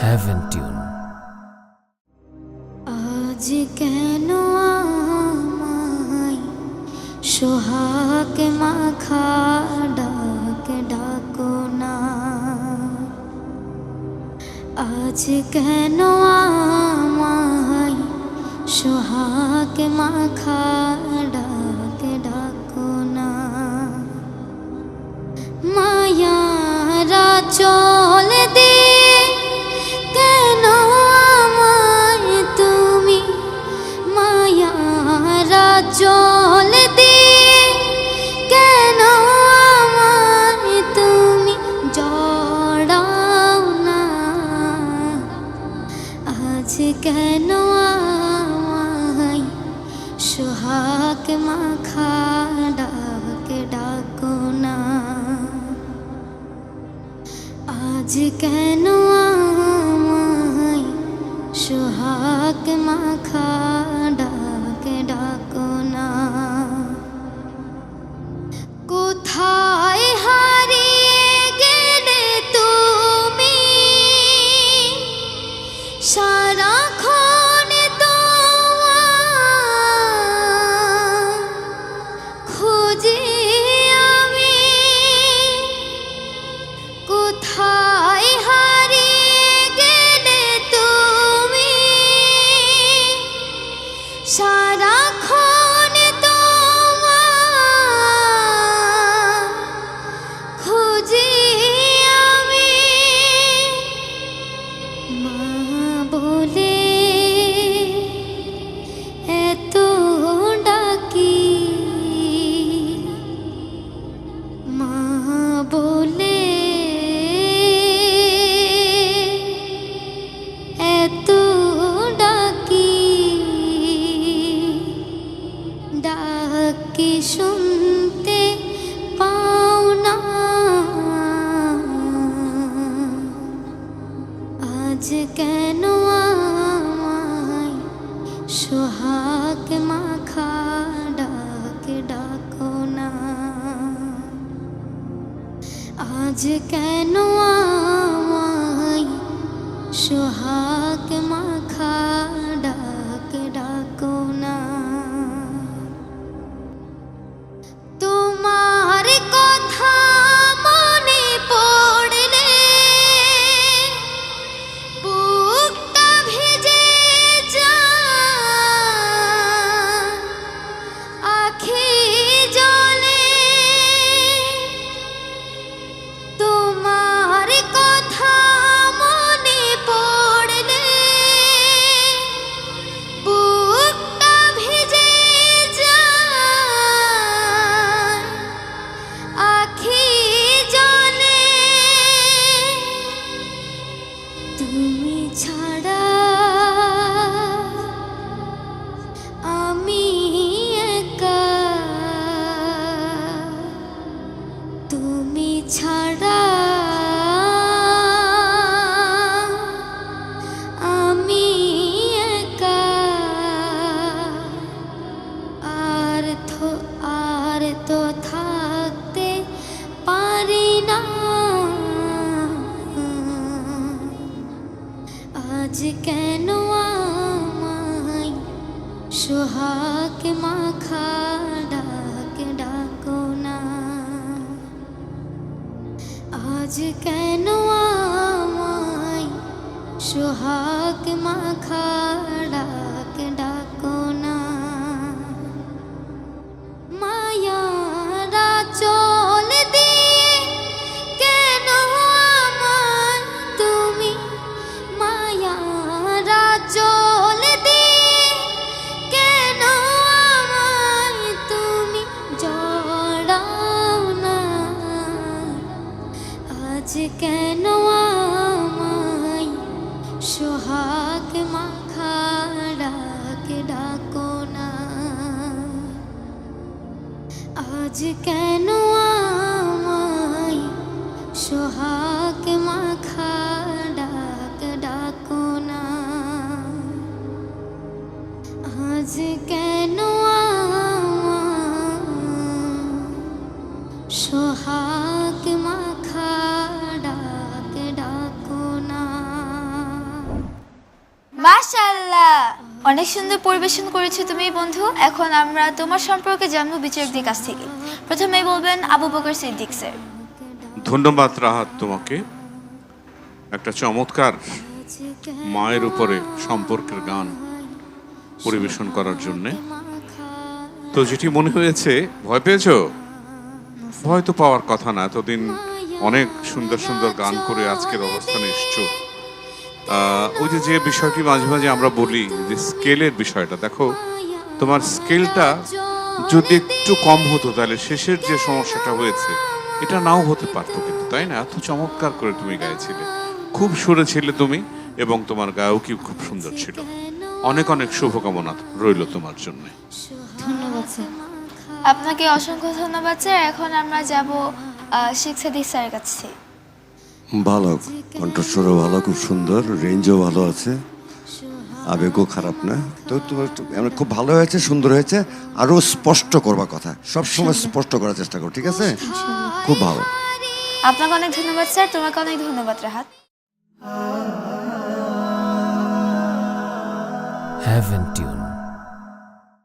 Heaven Tune। আজ কেন আমায় সোহাগ মাখা ডাক ডাকো না, আজ কেন আমায় সোহাগ মাখা ডাক ডাকো না। মায়ারা চল দিয়ে কেন আমায় তুমি, মায়ারা চল দিয়ে কেন আমায় তুমি জড়াও না। আজ কেন আমায় সোহাগ মাখা ডাক ডাকো না, আজ কেন আমায় সোহাগ মাখা ডাক ডাকো না। কোথায় হারিয়ে গেলে তুমি, সারাক্ষণ তোমার খুঁজি আমি। কোথায় হারিয়ে গেলে তুমি, সারাক্ষণ তোমার খুঁজি আমি। মা বলে এত ডাকি, মা বলে এত ডাকি, ডাকি শুনতে পাও না। আজ কেন আমায় সোহাগ মাখা ডাক ডাকো না, আজ কেন আমায় সোহাগ মাখা ডাক ডাকো না। তোমার কথা মনে পড়লে বুকটা ভিজে যায়, আখি জলে। তোমার কথা মনে পড়লে বুকটা ভিজে যায়, আখি জলে। তুমি ছাড়া আমি একা, তুমি ছাড়া আমি একা। আর তো থাকতে পারি না। আজ কেন আমায় সোহাগ মাখা ডাক ডাকো না, আজ কেন আমায় সোহাগ মাখা ডাক ডাকো না। মায়ারা চল দিয়ে কেন আমায় তুমি, মায়ারা চল দিয়ে কেন আমায় তুমি জড়াও না। আজ কেন আমায় সোহাগ মাখা ডাক ডাকো না, আজ কেন আমায় সোহাগ মাখা ডাক ডাকো না। আজ কেন আমায় সোহাগ মাখা ডাক অনেক সুন্দর পরিবেশন করেছো তুমি বন্ধু। এখন আমরা তোমার সম্পর্কে জানবো বিচারকদের কাছ থেকে। প্রথমেই বলবেন আবু বকর সিদ্দিক স্যার। ধন্যবাদ রাহাত তোমাকে। একটা চমৎকার মায়ের উপরে সম্পর্কের গান পরিবেশন করার জন্যে। তো যেটি মনে হয়েছে, ভয় পেয়েছো? ভয় তো পাওয়ার কথা না, এতদিন অনেক সুন্দর সুন্দর গান করে আজকের অবস্থানে এসছো। ওই যে বিষয়টি মাঝে মাঝে আমরা বলি যে স্কেলের বিষয়টা, দেখো তোমার স্কেলটা যদি একটু কম হতো তাহলে শেষের যে সমস্যাটা হয়েছে এটা নাও হতে পারতো, কিন্তু তাই না? এত চমৎকার করে তুমি গাইছিলে, খুব সুরে ছিলে তুমি, এবং তোমার গায়কই খুব সুন্দর ছিল। অনেক অনেক শুভকামনা রইল তোমার জন্য। ধন্যবাদ স্যার। আপনাকে অসংখ্য ধন্যবাদ স্যার। এখন আমরা যাব শেখ সাদিক স্যারের কাছে। ভালো, কণ্ঠস্বরও ভালো, খুব সুন্দর, রেঞ্জও ভালো আছে, আবেগও খারাপ না। তো তোমার খুব ভালো হয়েছে, সুন্দর হয়েছে। আরও স্পষ্ট করবা কথা, সবসময় স্পষ্ট করার চেষ্টা করো, ঠিক আছে? খুব ভালো। আপনাকে অনেক ধন্যবাদ স্যার। তোমাকে অনেক ধন্যবাদ রাহাত। Heaven Tune